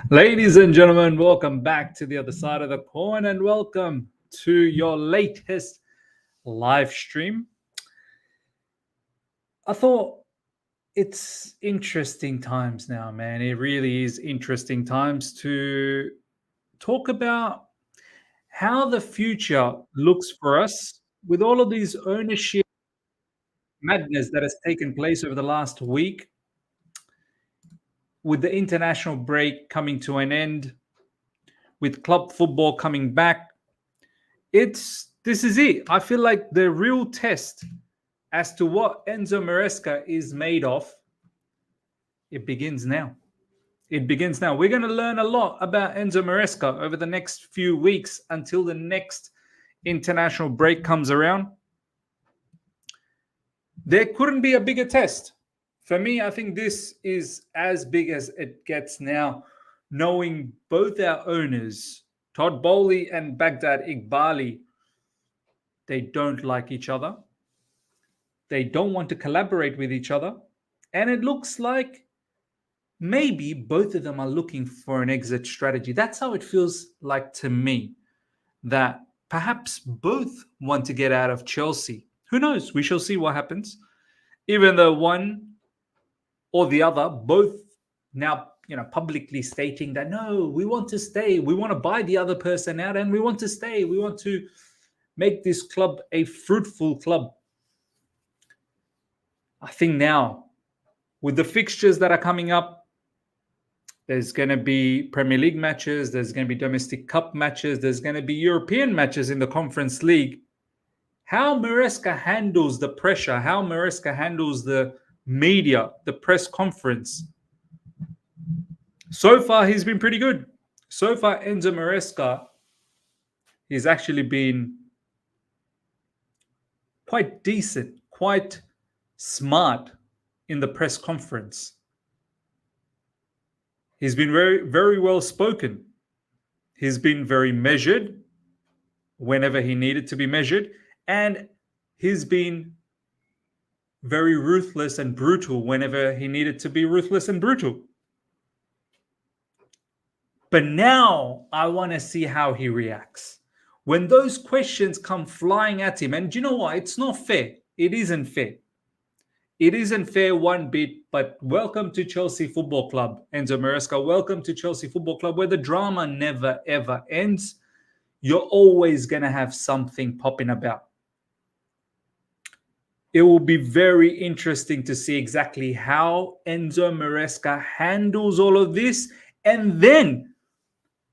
Ladies and gentlemen, welcome back to the other side of the coin and welcome to your latest live stream. I thought it's interesting times now, man. It really is interesting times to talk about how the future looks for us with all of these ownership madness that has taken place over the last week, with the international break coming to an end, with club football coming back. This is it. I feel like the real test as to what Enzo Maresca is made of, it begins now. It begins now. We're going to learn a lot about Enzo Maresca over the next few weeks until the next international break comes around. There couldn't be a bigger test. For me, I think this is as big as it gets now, knowing both our owners, Todd Bowley and Baghdad Iqbali, they don't like each other. They don't want to collaborate with each other. And it looks like maybe both of them are looking for an exit strategy. That's how it feels like to me, that perhaps both want to get out of Chelsea. Who knows? We shall see what happens. Even though one or the other, both now publicly stating that no, we want to stay. We want to buy the other person out and we want to stay. We want to make this club a fruitful club. I think now, with the fixtures that are coming up, there's going to be Premier League matches, there's going to be domestic cup matches, there's going to be European matches in the Conference League. How Maresca handles the pressure, how Maresca handles the media, the press conference. So far, he's been pretty good. So far, Enzo Maresca, he's actually been quite decent, quite smart in the press conference. He's been very, very well spoken. He's been very measured whenever he needed to be measured. And he's been very ruthless and brutal whenever he needed to be ruthless and brutal. But now I want to see how he reacts. When those questions come flying at him, and you know what? It's not fair. It isn't fair. It isn't fair one bit, but welcome to Chelsea Football Club, Enzo Maresca. Welcome to Chelsea Football Club, where the drama never, ever ends. You're always going to have something popping about. It will be very interesting to see exactly how Enzo Maresca handles all of this. And then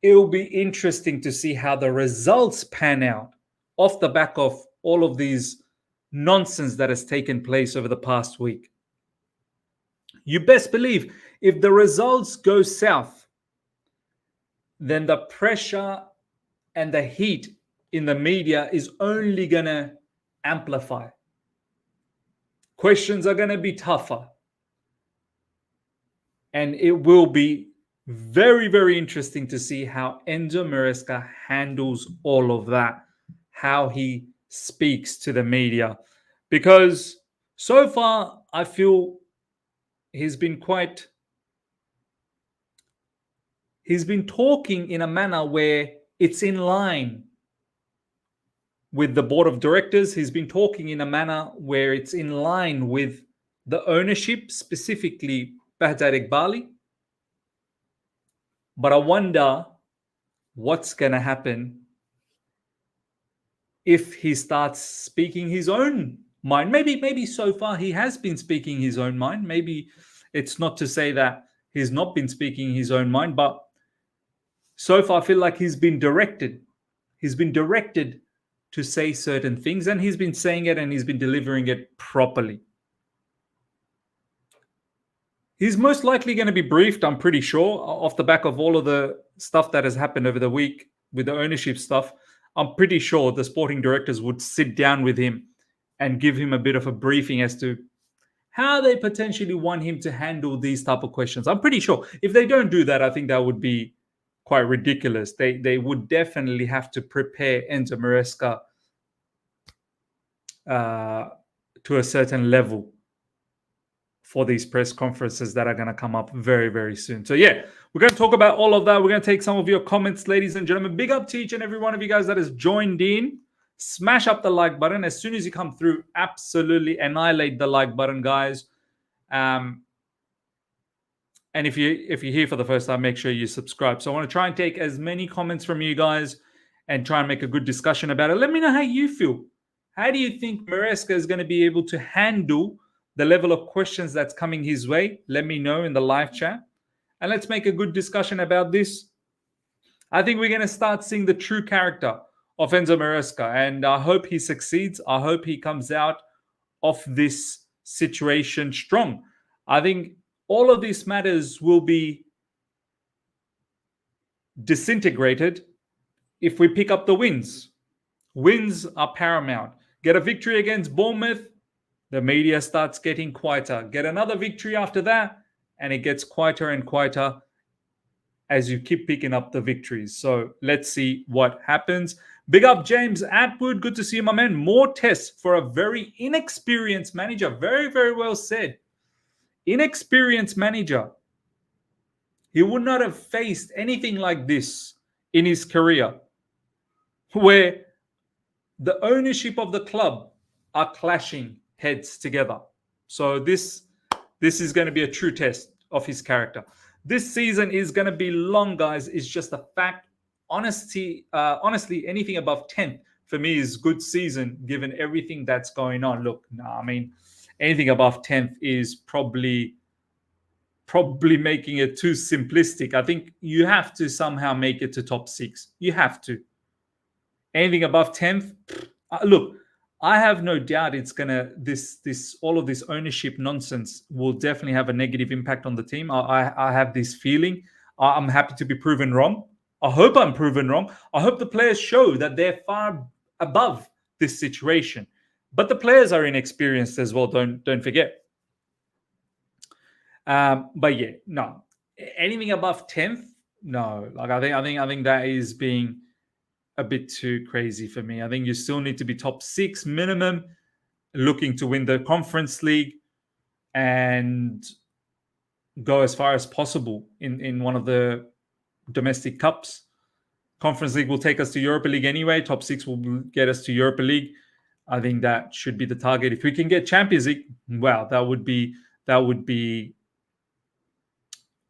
it will be interesting to see how the results pan out off the back of all of these nonsense that has taken place over the past week. You best believe if the results go south, then the pressure and the heat in the media is only going to amplify. Questions are going to be tougher. And it will be very, very interesting to see how Enzo Maresca handles all of that, how he speaks to the media. Because so far, I feel he's been talking in a manner where it's in line with the board of directors. He's been talking in a manner where it's in line with the ownership, specifically Baghdad Iqbali. But I wonder what's going to happen if he starts speaking his own mind. Maybe so far he has been speaking his own mind. Maybe it's not to say that he's not been speaking his own mind, but so far I feel like he's been directed. He's been directed to say certain things, and he's been saying it and he's been delivering it properly. He's most likely going to be briefed, I'm pretty sure, off the back of all of the stuff that has happened over the week with the ownership stuff. I'm pretty sure the sporting directors would sit down with him and give him a bit of a briefing as to how they potentially want him to handle these type of questions. I'm pretty sure if they don't do that, I think that would be quite ridiculous. They would definitely have to prepare Enzo Maresca to a certain level for these press conferences that are going to come up very, very soon. So yeah, we're going to talk about all of that. We're going to take some of your comments, ladies and gentlemen. Big up to each and every one of you guys that has joined in. Smash up the like button. As soon as you come through, absolutely annihilate the like button, guys. And if you're here for the first time, make sure you subscribe. So I want to try and take as many comments from you guys and try and make a good discussion about it. Let me know how you feel. How do you think Maresca is going to be able to handle the level of questions that's coming his way? Let me know in the live chat. And let's make a good discussion about this. I think we're going to start seeing the true character of Enzo Maresca. And I hope he succeeds. I hope he comes out of this situation strong. I think all of these matters will be disintegrated if we pick up the wins. Wins are paramount. Get a victory against Bournemouth, the media starts getting quieter. Get another victory after that, and it gets quieter and quieter as you keep picking up the victories. So let's see what happens. Big up James Atwood. Good to see you, my man. More tests for a very inexperienced manager. Very, very well said. Inexperienced manager. He would not have faced anything like this in his career, where the ownership of the club are clashing heads together. So this is going to be a true test of his character. This season is going to be long, guys. It's just a fact. Honestly, anything above 10th for me is good season, given everything that's going on. Look, anything above 10th is probably making it too simplistic. I think you have to somehow make it to top 6. You have to. Anything above 10th, look, I have no doubt it's gonna all of this ownership nonsense will definitely have a negative impact on the team. I have this feeling. I'm happy to be proven wrong. I hope I'm proven wrong. I hope the players show that they're far above this situation. But the players are inexperienced as well. Don't forget. But yeah, no. Anything above 10th, no. Like I think that is being a bit too crazy for me. I think you still need to be top 6 minimum, looking to win the Conference League and go as far as possible in one of the domestic cups. Conference League will take us to Europa League anyway. Top 6 will get us to Europa League. I think that should be the target. If we can get Champions League, wow, that would be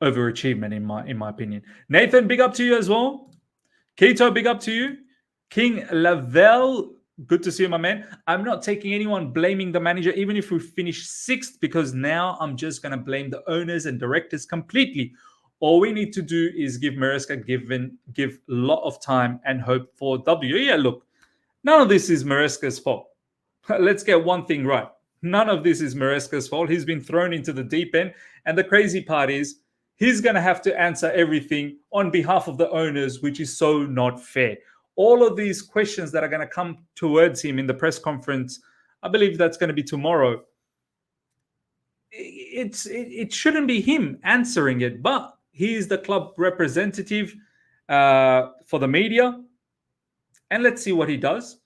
overachievement in my opinion. Nathan, big up to you as well. Keto, big up to you. King Lavelle, good to see you, my man. I'm not taking anyone blaming the manager, even if we finish 6th, because now I'm just going to blame the owners and directors completely. All we need to do is give Maresca give a lot of time and hope for W. Yeah, look, none of this is Maresca's fault. Let's get one thing right. None of this is Maresca's fault. He's been thrown into the deep end. And the crazy part is he's going to have to answer everything on behalf of the owners, which is so not fair. All of these questions that are going to come towards him in the press conference, I believe that's going to be tomorrow. It shouldn't be him answering it, but he is the club representative for the media. And let's see what he does.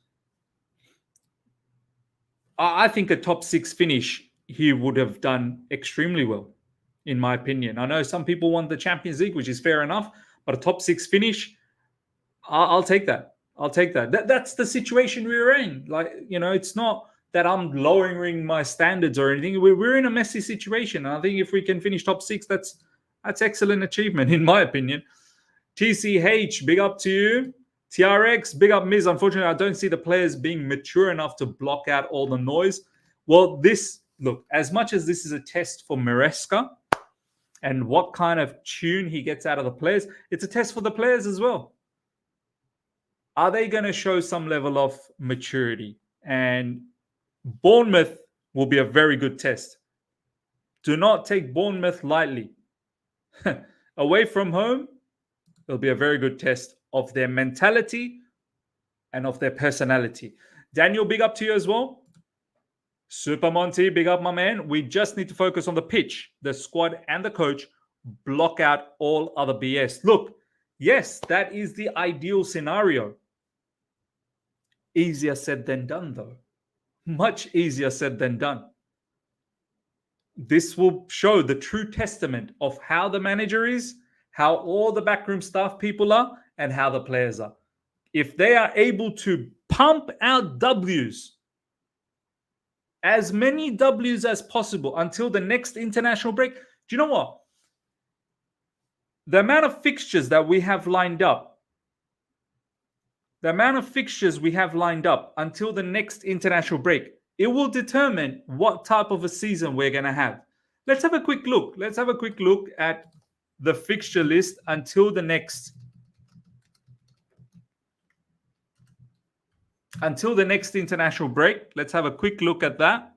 I think a top 6 finish, he would have done extremely well, in my opinion. I know some people want the Champions League, which is fair enough, but a top 6 finish, I'll take that. I'll take that. That's the situation we're in. Like, it's not that I'm lowering my standards or anything. We're in a messy situation. And I think if we can finish top 6, that's excellent achievement, in my opinion. TCH, big up to you. TRX, big up Miz. Unfortunately, I don't see the players being mature enough to block out all the noise. Well, look, as much as this is a test for Maresca and what kind of tune he gets out of the players, it's a test for the players as well. Are they going to show some level of maturity? And Bournemouth will be a very good test. Do not take Bournemouth lightly. Away from home, it'll be a very good test of their mentality and of their personality. Daniel, big up to you as well. Super Monty, big up, my man. We just need to focus on the pitch, the squad, and the coach. Block out all other BS. Look, yes, that is the ideal scenario. Easier said than done, though. Much easier said than done. this will show the true testament of how the manager is, how all the backroom staff people are, and how the players are. If they are able to pump out W's, as many W's as possible until the next international break, do you know what? The amount of fixtures that we have lined up, until the next international break, it will determine what type of a season we're going to have. Let's have a quick look. Let's have a quick look at the fixture list until the next international break. Let's have a quick look at that.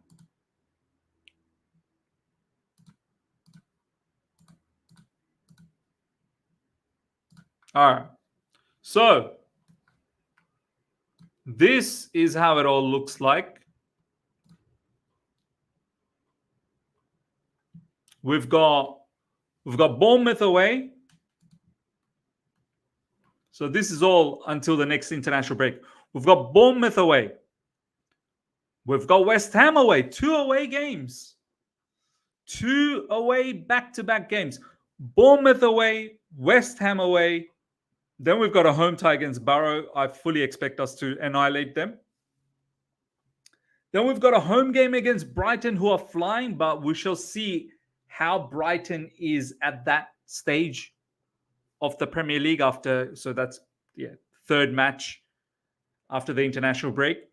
All right. So this is how it all looks like. We've got Bournemouth away. So this is all until the next international break. We've got Bournemouth away. We've got West Ham away. 2 away games. 2 away back-to-back games. Bournemouth away, West Ham away. Then we've got a home tie against Barrow. I fully expect us to annihilate them. Then we've got a home game against Brighton, who are flying, but we shall see how Brighton is at that stage of the Premier League after. So that's third match after the international break.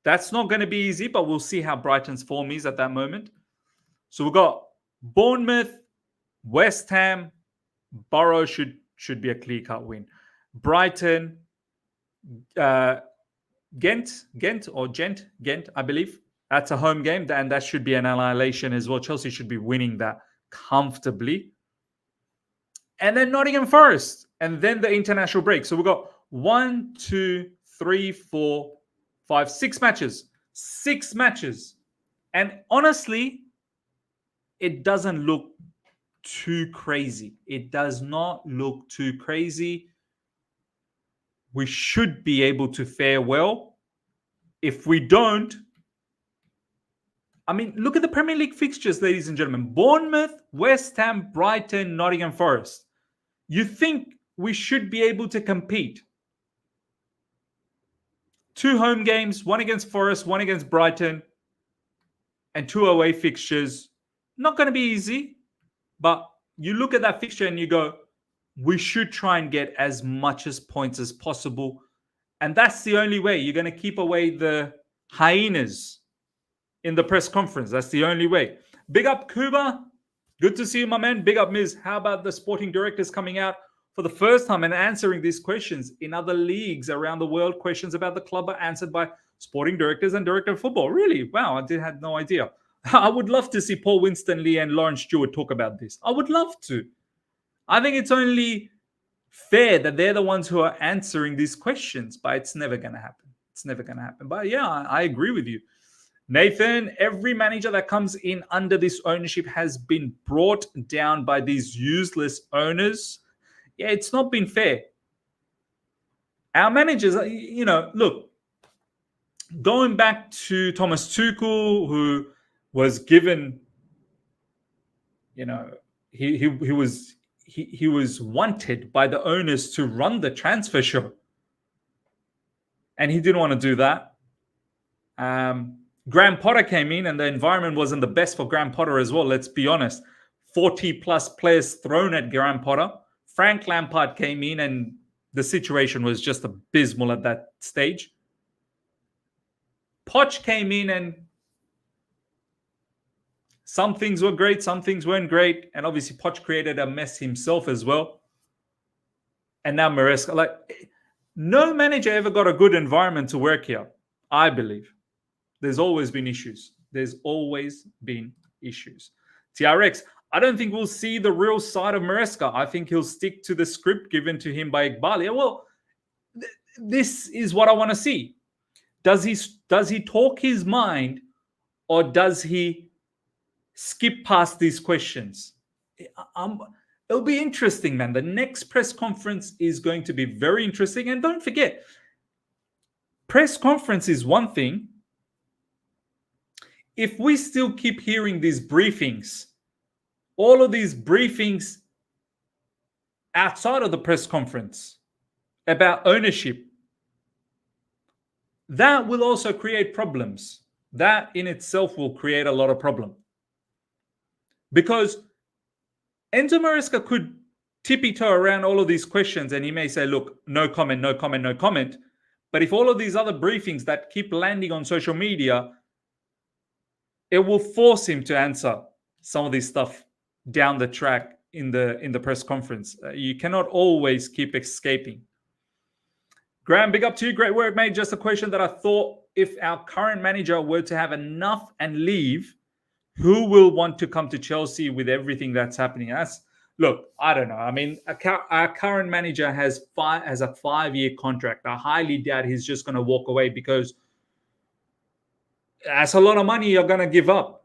That's not going to be easy, but we'll see how Brighton's form is at that moment. So we've got Bournemouth, West Ham, Borough should be a clear-cut win. Brighton, Ghent, I believe. That's a home game, and that should be an annihilation as well. Chelsea should be winning that comfortably. And then Nottingham Forest, and then the international break. So we've got 1, 2, 3, 4, 5, 6 matches. 6 matches. And honestly, it doesn't look too crazy. It does not look too crazy. We should be able to fare well. If we don't, I mean, look at the Premier League fixtures, ladies and gentlemen. Bournemouth, West Ham, Brighton, Nottingham Forest. You think we should be able to compete? 2 home games, 1 against Forest, 1 against Brighton, and 2 away fixtures. Not going to be easy, but you look at that fixture and you go, we should try and get as much as points as possible. And that's the only way. You're going to keep away the hyenas in the press conference. That's the only way. Big up, Kuba. Good to see you, my man. Big up, Miz. How about the sporting directors coming out for the first time and answering these questions in other leagues around the world? Questions about the club are answered by sporting directors and director of football. Really? Wow, I had no idea. I would love to see Paul Winston-Lee and Lawrence Stewart talk about this. I would love to. I think it's only fair that they're the ones who are answering these questions, but it's never going to happen. It's never going to happen. But yeah, I agree with you. Nathan, every manager that comes in under this ownership has been brought down by these useless owners. Yeah, it's not been fair. Our managers, look, going back to Thomas Tuchel, who was given, he was wanted by the owners to run the transfer show, and he didn't want to do that. Graham Potter came in, and the environment wasn't the best for Graham Potter as well. Let's be honest. 40 plus players thrown at Graham Potter. Frank Lampard came in, and the situation was just abysmal at that stage. Poch came in, and some things were great, some things weren't great. And obviously, Poch created a mess himself as well. And now Maresca. No manager ever got a good environment to work here, I believe. There's always been issues. TRX, I don't think we'll see the real side of Maresca. I think he'll stick to the script given to him by Iqbali. Well, this is what I want to see. Does he talk his mind, or does he skip past these questions? It'll be interesting, man. The next press conference is going to be very interesting. And don't forget, press conference is one thing. If we still keep hearing these briefings, all of these briefings outside of the press conference about ownership, that will also create problems. That in itself will create a lot of problem. Because Enzo Maresca could tippy-toe around all of these questions and he may say, look, no comment, no comment, no comment. But if all of these other briefings that keep landing on social media, it will force him to answer some of this stuff down the track in the press conference. You cannot always keep escaping. Graham, big up to you. Great work, mate. Just a question that I thought, if our current manager were to have enough and leave, who will want to come to Chelsea with everything that's happening? Look, I don't know. I mean, our current manager has a 5-year contract. I highly doubt he's just going to walk away, because that's a lot of money you're going to give up.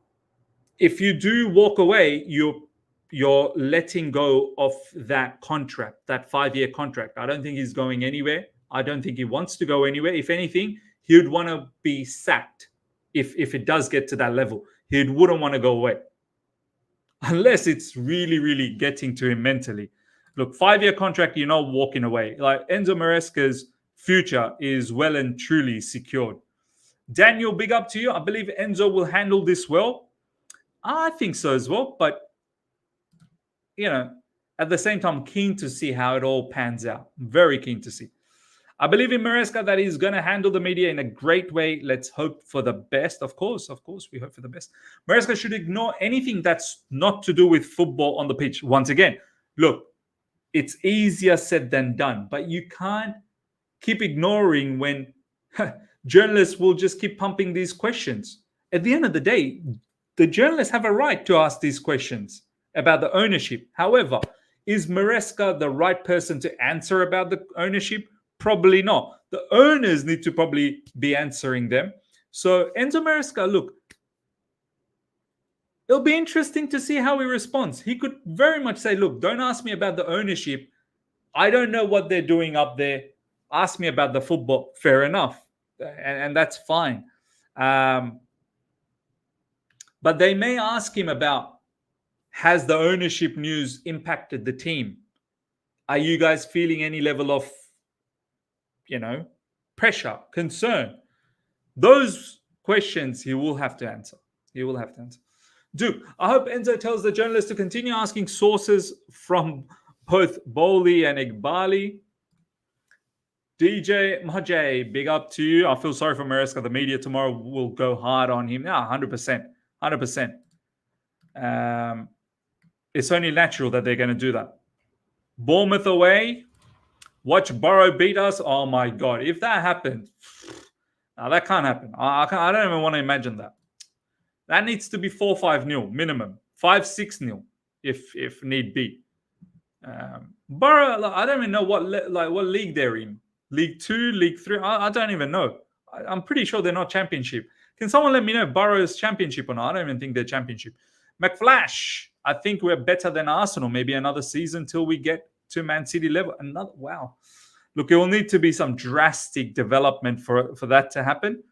If you do walk away, you're letting go of that contract, that 5-year contract. I don't think he's going anywhere. I don't think he wants to go anywhere. If anything, he would want to be sacked if it does get to that level. He wouldn't want to go away. Unless it's really, really getting to him mentally. Look, 5-year contract, you're not walking away. Like, Enzo Maresca's future is well and truly secured. Daniel, big up to you. I believe Enzo will handle this well. I think so as well. But, at the same time, keen to see how it all pans out. Very keen to see. I believe in Maresca that he's going to handle the media in a great way. Let's hope for the best. Of course, we hope for the best. Maresca should ignore anything that's not to do with football on the pitch. Once again, look, it's easier said than done, but you can't keep ignoring when journalists will just keep pumping these questions. At the end of the day, the journalists have a right to ask these questions about the ownership. However, is Maresca the right person to answer about the ownership? Probably not. The owners need to probably be answering them. So Enzo Maresca, look, it'll be interesting to see how he responds. He could very much say, look, don't ask me about the ownership. I don't know what they're doing up there. Ask me about the football. Fair enough. And that's fine. But they may ask him about, has the ownership news impacted the team? Are you guys feeling any level of pressure, concern? Those questions he will have to answer. Duke, I hope Enzo tells the journalists to continue asking sources from both Bowley and Igbali. DJ Majay, big up to you. I feel sorry for Maresca. The media tomorrow will go hard on him. 100%. 100%. It's only natural that they're going to do that. Bournemouth away. Watch Borough beat us. Oh my God. If that happened, that can't happen. I don't even want to imagine that. That needs to be 4-5-0 minimum. 5-6-0 if need be. Borough, I don't even know what league they're in. League 2, League 3. I don't even know. I'm pretty sure they're not Championship. Can someone let me know if Borough is Championship or not? I don't even think they're Championship. McFlash, I think we're better than Arsenal. Maybe another season till we get to Man City level. Wow. Look, it will need to be some drastic development for that to happen.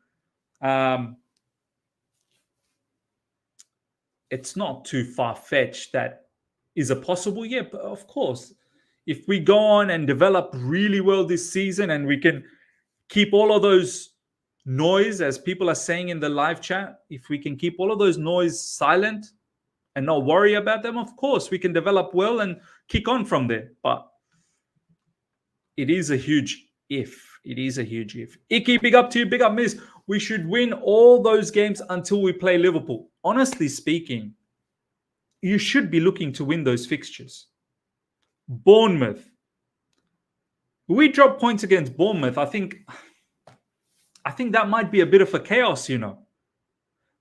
It's not too far-fetched. That is a possible, yeah, but of course, if we go on and develop really well this season and we can keep all of those noise, as people are saying in the live chat, if we can keep all of those noise silent and not worry about them, of course, we can develop well and kick on from there. But it is a huge if. Icky, big up to you. Big up, Miss. We should win all those games until we play Liverpool. Honestly speaking, you should be looking to win those fixtures. Bournemouth. We drop points against Bournemouth. I think that might be a bit of a chaos,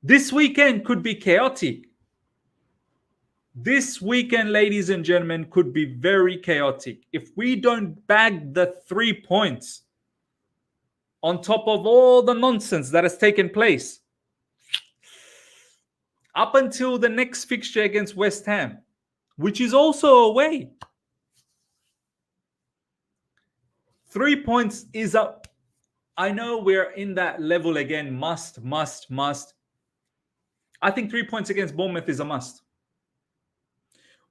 This weekend could be chaotic. This weekend, ladies and gentlemen, could be very chaotic. If we don't bag the 3 points on top of all the nonsense that has taken place up until the next fixture against West Ham, which is also away. 3 points is up. I know we're in that level again. Must. I think 3 points against Bournemouth is a must.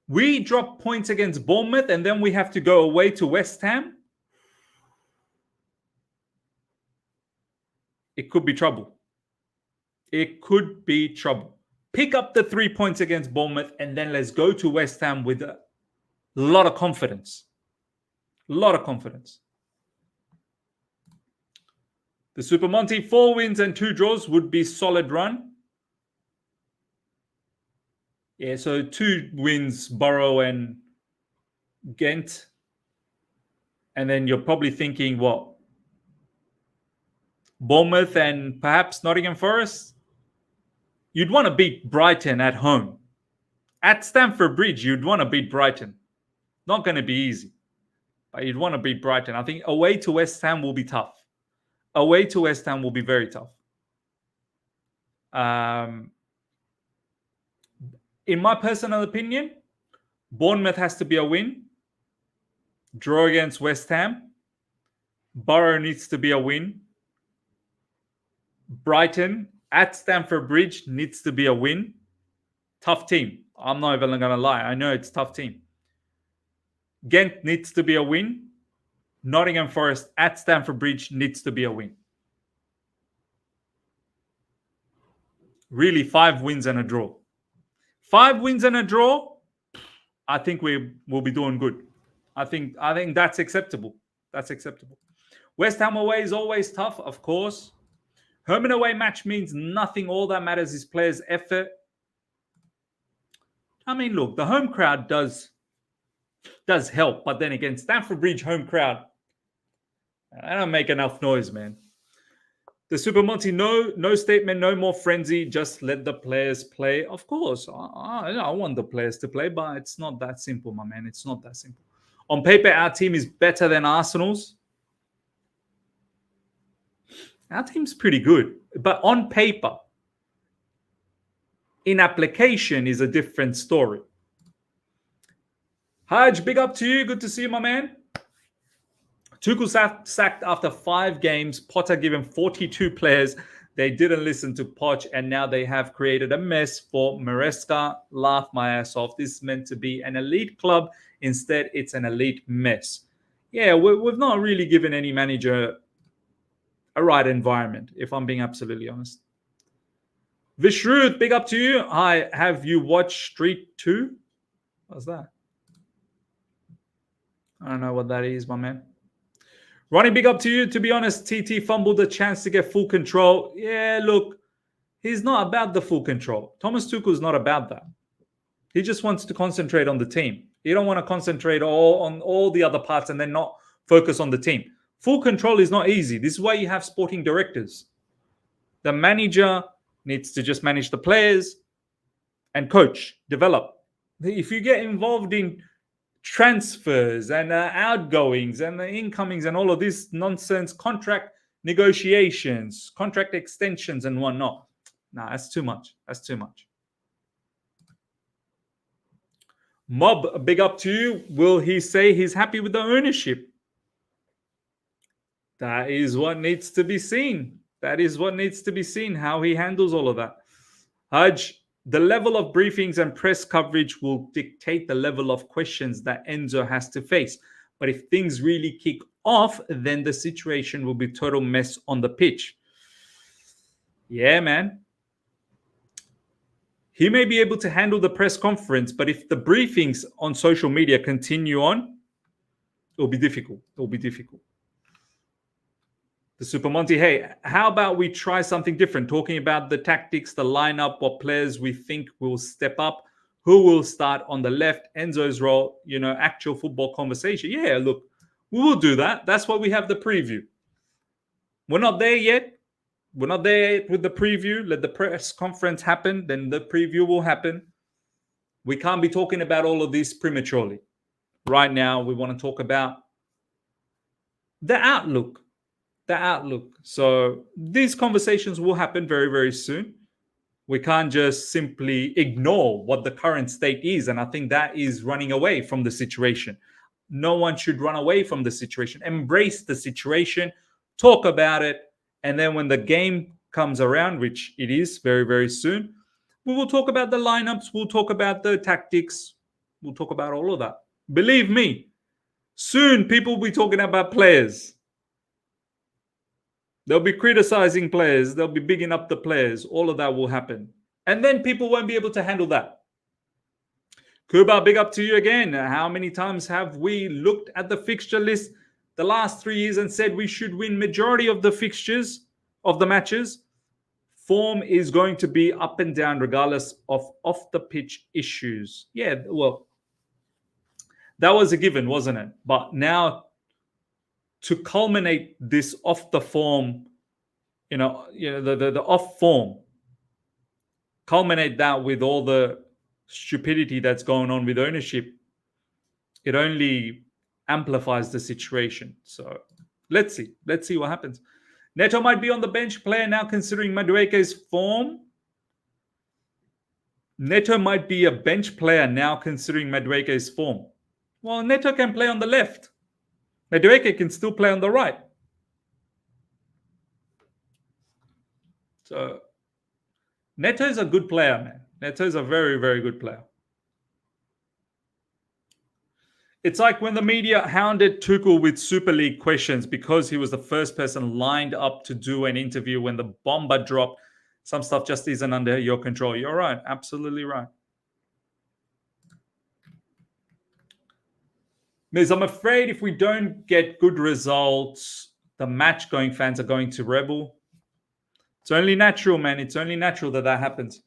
We drop points against Bournemouth and then we have to go away to West Ham. It could be trouble. It could be trouble. Pick up the 3 points against Bournemouth and then let's go to West Ham with a lot of confidence. A lot of confidence. The Super Monty, 4 wins and 2 draws would be solid run. Yeah, so 2 wins, Borough and Ghent. And then you're probably thinking, what? Bournemouth and perhaps Nottingham Forest? You'd want to beat Brighton at home. At Stamford Bridge, you'd want to beat Brighton. Not going to be easy. But you'd want to beat Brighton. I think away to West Ham will be tough. Away to West Ham will be very tough. In my personal opinion, Bournemouth has to be a win. Draw against West Ham. Borough needs to be a win. Brighton at Stamford Bridge needs to be a win. Tough team. I'm not even going to lie. I know it's a tough team. Ghent needs to be a win. Nottingham Forest at Stamford Bridge needs to be a win. Really, 5 wins and a draw. 5 wins and a draw, I think we will be doing good. I think that's acceptable. That's acceptable. West Ham away is always tough, of course. Home and away match means nothing. All that matters is players' effort. I mean, look, the home crowd does help. But then again, Stamford Bridge home crowd, I don't make enough noise, man. The Super Monty, no statement, no more frenzy. Just let the players play. Of course, I want the players to play, but it's not that simple, my man. It's not that simple. On paper, our team is better than Arsenal's. Our team's pretty good. But on paper, in application is a different story. Haj, big up to you. Good to see you, my man. Tuchel sacked after 5 games. Potter given 42 players. They didn't listen to Poch, and now they have created a mess for Maresca. Laugh my ass off. This is meant to be an elite club. Instead, it's an elite mess. Yeah, we've not really given any manager a right environment, if I'm being absolutely honest. Vishruth, big up to you. Hi, have you watched Street 2? What's that? I don't know what that is, my man. Ronnie, big up to you. To be honest, TT fumbled the chance to get full control. Yeah, look, he's not about the full control. Thomas Tuchel's not about that. He just wants to concentrate on the team. He don't want to concentrate on all the other parts and then not focus on the team. Full control is not easy. This is why you have sporting directors. The manager needs to just manage the players and coach, develop. If you get involved in transfers and outgoings and the incomings and all of this nonsense, contract negotiations, contract extensions and whatnot, nah, that's too much. That's too much. Mob, big up to you. Will he say he's happy with the ownership? That is what needs to be seen. That is what needs to be seen, how he handles all of that. Haj, the level of briefings and press coverage will dictate the level of questions that Enzo has to face. But if things really kick off, then the situation will be total mess on the pitch. Yeah, man. He may be able to handle the press conference, but if the briefings on social media continue on, it'll be difficult. It'll be difficult. The Super Monty, hey, how about we try something different? Talking about the tactics, the lineup, what players we think will step up, who will start on the left, Enzo's role, actual football conversation. Yeah, look, we will do that. That's why we have the preview. We're not there yet. We're not there yet with the preview. Let the press conference happen, then the preview will happen. We can't be talking about all of this prematurely. Right now, we want to talk about the outlook. The outlook. So these conversations will happen very, very soon. We can't just simply ignore what the current state is. And I think that is running away from the situation. No one should run away from the situation. Embrace the situation, talk about it. And then when the game comes around, which it is very, very soon, We will talk about the lineups. We'll talk about the tactics. We'll talk about all of that. Believe me, soon people will be talking about players. They'll be criticizing players. They'll be bigging up the players. All of that will happen. And then people won't be able to handle that. Kuba, big up to you again. How many times have we looked at the fixture list the last 3 years and said we should win majority of the fixtures of the matches? Form is going to be up and down regardless of off the pitch issues. Yeah, well, that was a given, wasn't it? But now to culminate this off the form, the off form, culminate that with all the stupidity that's going on with ownership, it only amplifies the situation. So let's see what happens. Neto might be on the bench player now considering Madueke's form. Neto might be a bench player now considering Madueke's form. Well, Neto can play on the left. Madueke can still play on the right. So Neto is a good player, man. Neto is a very, very good player. It's like when the media hounded Tuchel with Super League questions because he was the first person lined up to do an interview when the bomber dropped. Some stuff just isn't under your control. You're right. Absolutely right. Miz, I'm afraid if we don't get good results, the match-going fans are going to rebel. It's only natural, man. It's only natural that happens.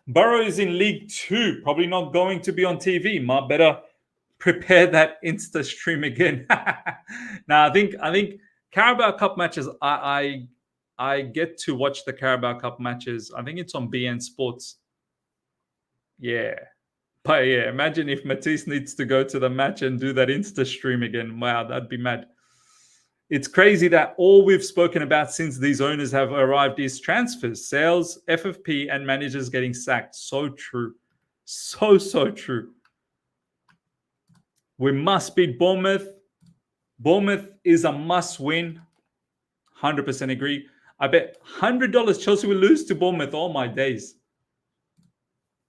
Burrow is in League 2. Probably not going to be on TV. Ma, better prepare that Insta stream again. Now, I think Carabao Cup matches, I get to watch the Carabao Cup matches. I think it's on BN Sports. Yeah. But yeah, imagine if Matisse needs to go to the match and do that Insta stream again. Wow, that'd be mad. It's crazy that all we've spoken about since these owners have arrived is transfers, sales, FFP, and managers getting sacked. So true. So true. We must beat Bournemouth. Bournemouth is a must win. 100% agree. I bet $100 Chelsea will lose to Bournemouth all my days.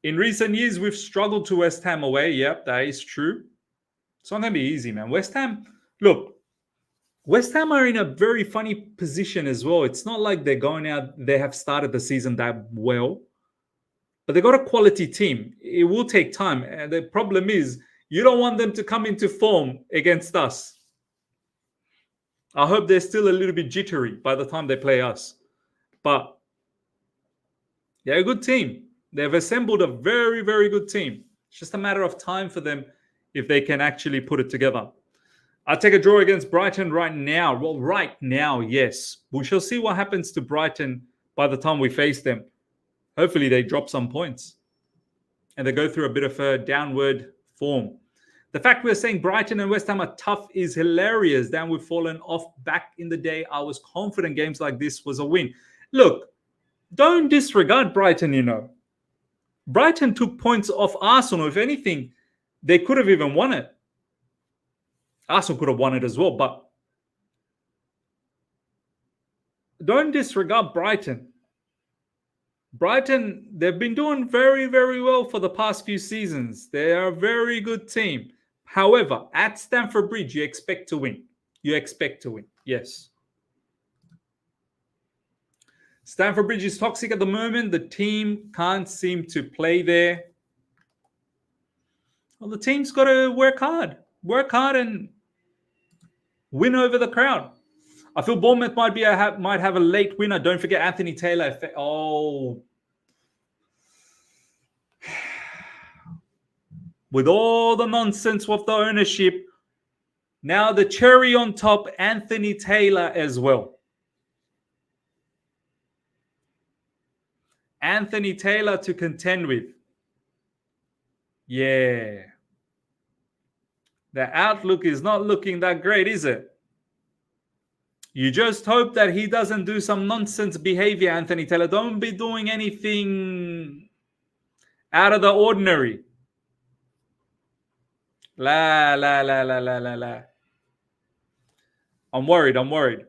In recent years, we've struggled to West Ham away. Yep, that is true. It's not going to be easy, man. West Ham, look, West Ham are in a very funny position as well. It's not like they're going out, they have started the season that well, but they got a quality team. It will take time. And the problem is, you don't want them to come into form against us. I hope they're still a little bit jittery by the time they play us. But they're a good team. They've assembled a very, very good team. It's just a matter of time for them if they can actually put it together. I'll take a draw against Brighton right now. Well, right now, yes. We shall see what happens to Brighton by the time we face them. Hopefully they drop some points and they go through a bit of a downward form. The fact we're saying Brighton and West Ham are tough is hilarious. Then we've fallen off. Back in the day, I was confident games like this was a win. Look, don't disregard Brighton, Brighton took points off Arsenal. If anything, they could have even won it. Arsenal could have won it as well, but don't disregard Brighton. Brighton, they've been doing very, very well for the past few seasons. They are a very good team. However, at Stamford Bridge, you expect to win. Yes. Stamford Bridge is toxic at the moment. The team can't seem to play there. Well, the team's got to work hard and win over the crowd. I feel Bournemouth might have a late winner. Don't forget Anthony Taylor. With all the nonsense with the ownership, now the cherry on top, Anthony Taylor as well. Anthony Taylor to contend with. Yeah. The outlook is not looking that great, is it? You just hope that he doesn't do some nonsense behavior, Anthony Taylor. Don't be doing anything out of the ordinary. La. I'm worried.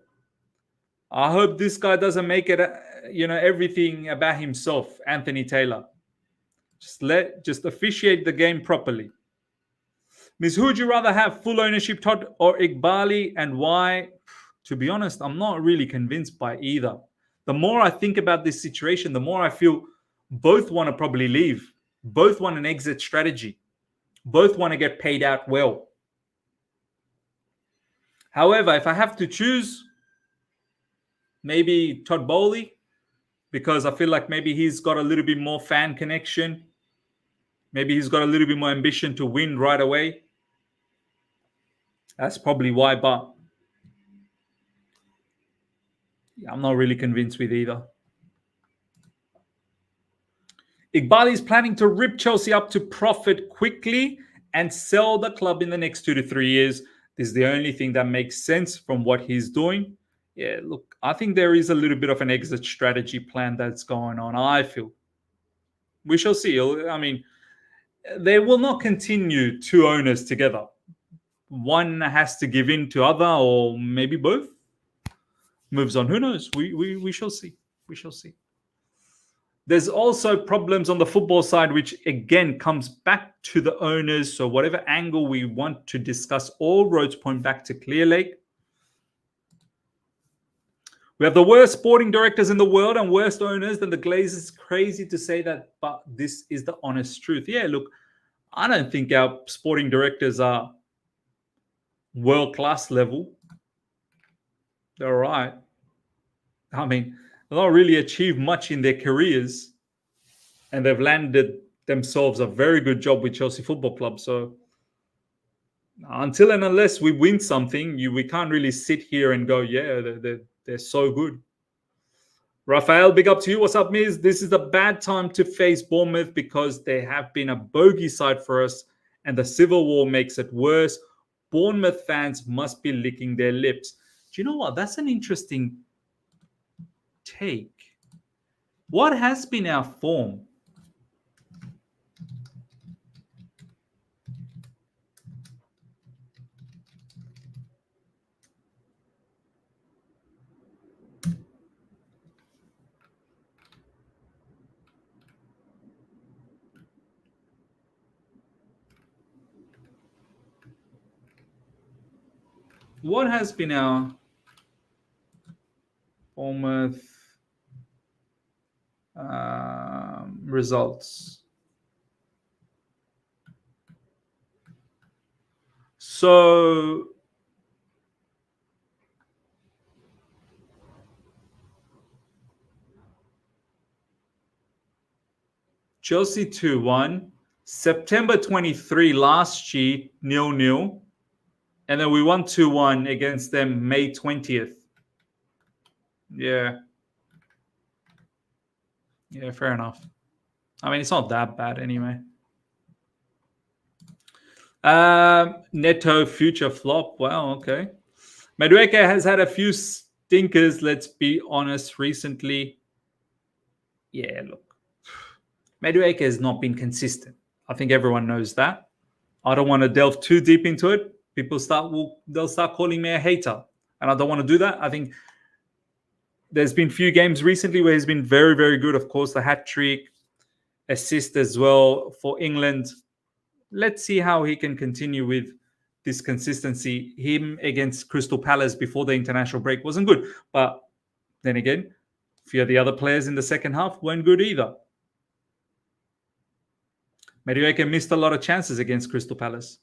I hope this guy doesn't make it, everything about himself, Anthony Taylor. Just officiate the game properly. Miss, who would you rather have, full ownership, Todd or Iqbali, and why? To be honest, I'm not really convinced by either. The more I think about this situation, the more I feel both want to probably leave. Both want an exit strategy. Both want to get paid out well. However, if I have to choose, maybe Todd Bowley, because I feel like maybe he's got a little bit more fan connection. Maybe he's got a little bit more ambition to win right away. That's probably why, but I'm not really convinced with either. Iqbal is planning to rip Chelsea up to profit quickly and sell the club in the next 2 to 3 years. This is the only thing that makes sense from what he's doing. Yeah, look, I think there is a little bit of an exit strategy plan that's going on, I feel. We shall see. I mean, they will not continue two owners together. One has to give in to other, or maybe both. Moves on. Who knows? We shall see. We shall see. There's also problems on the football side, which again comes back to the owners. So whatever angle we want to discuss, all roads point back to Clear Lake. We have the worst sporting directors in the world and worst owners than the Glazers. Crazy to say that, but this is the honest truth. Yeah, look, I don't think our sporting directors are world-class level. They're all right. I mean, they've not really achieved much in their careers, and they've landed themselves a very good job with Chelsea Football Club. So until and unless we win something, we can't really sit here and go, yeah, they're so good. Raphael, big up to you. What's up, Miz? This is a bad time to face Bournemouth because they have been a bogey side for us, and the civil war makes it worse. Bournemouth fans must be licking their lips. Do you know what? That's an interesting take. What has been our form? What has been our Bournemouth results? So Chelsea 2-1, September 23 last year 0-0, and then we won 2-1 against them May 20th. Yeah, fair enough. I mean, it's not that bad anyway. Neto future flop. Wow, okay. Maresca has had a few stinkers, let's be honest, recently. Yeah, look. Maresca has not been consistent. I think everyone knows that. I don't want to delve too deep into it. They'll start calling me a hater, and I don't want to do that. I think there's been few games recently where he's been very, very good. Of course, the hat trick, assist as well for England. Let's see how he can continue with this consistency. Him against Crystal Palace before the international break wasn't good, but then again, a few of the other players in the second half weren't good either. Maresca missed a lot of chances against Crystal Palace.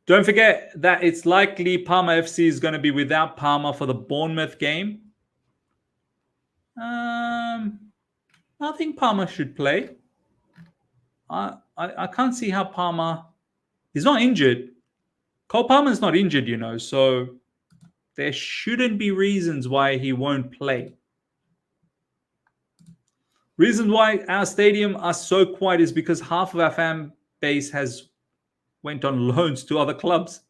Don't forget that it's likely Parma FC is going to be without Parma for the Bournemouth game. I think Parma should play. I can't see how Parma... He's not injured. Cole Palmer's not injured, so there shouldn't be reasons why he won't play. Reasons why our stadium are so quiet is because half of our fan base has went on loans to other clubs.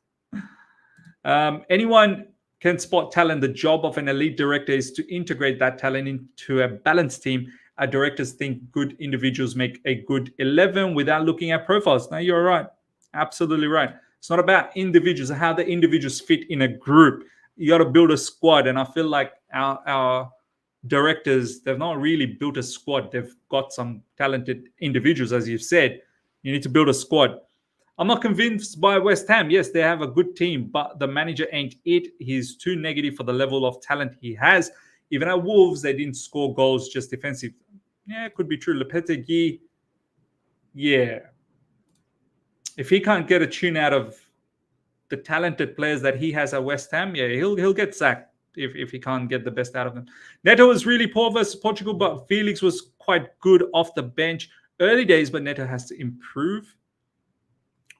Anyone can spot talent. The job of an elite director is to integrate that talent into a balanced team. Our directors think good individuals make a good 11 without looking at profiles. Now, you're right. Absolutely right. It's not about individuals and how the individuals fit in a group. You got to build a squad. And I feel like our directors, they've not really built a squad. They've got some talented individuals, as you've said. You need to build a squad. I'm not convinced by West Ham. Yes, they have a good team, but the manager ain't it. He's too negative for the level of talent he has. Even at Wolves, they didn't score goals, just defensive. Yeah, it could be true. Lopetegui, yeah. If he can't get a tune out of the talented players that he has at West Ham, yeah, he'll get sacked if he can't get the best out of them. Neto was really poor versus Portugal, but Felix was quite good off the bench. Early days, but Neto has to improve.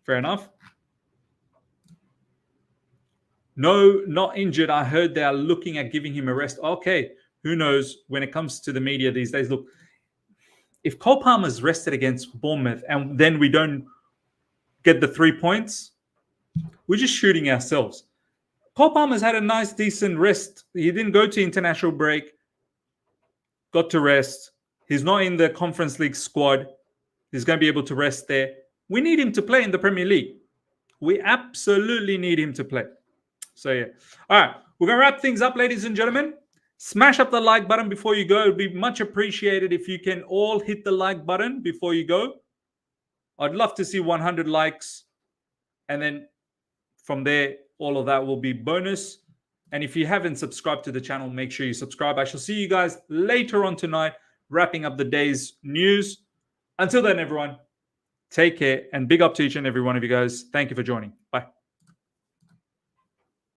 Fair enough. No, not injured. I heard they are looking at giving him a rest. Okay, who knows when it comes to the media these days. Look, if Cole Palmer's rested against Bournemouth and then we don't get the 3 points, we're just shooting ourselves. Cole Palmer's had a nice, decent rest. He didn't go to international break, got to rest. He's not in the Conference League squad. He's going to be able to rest there. We need him to play in the Premier League. We absolutely need him to play. So, yeah. All right. We're going to wrap things up, ladies and gentlemen. Smash up the like button before you go. It would be much appreciated if you can all hit the like button before you go. I'd love to see 100 likes. And then from there, all of that will be bonus. And if you haven't subscribed to the channel, make sure you subscribe. I shall see you guys later on tonight, wrapping up the day's news. Until then, everyone, take care and big up to each and every one of you guys. Thank you for joining. Bye.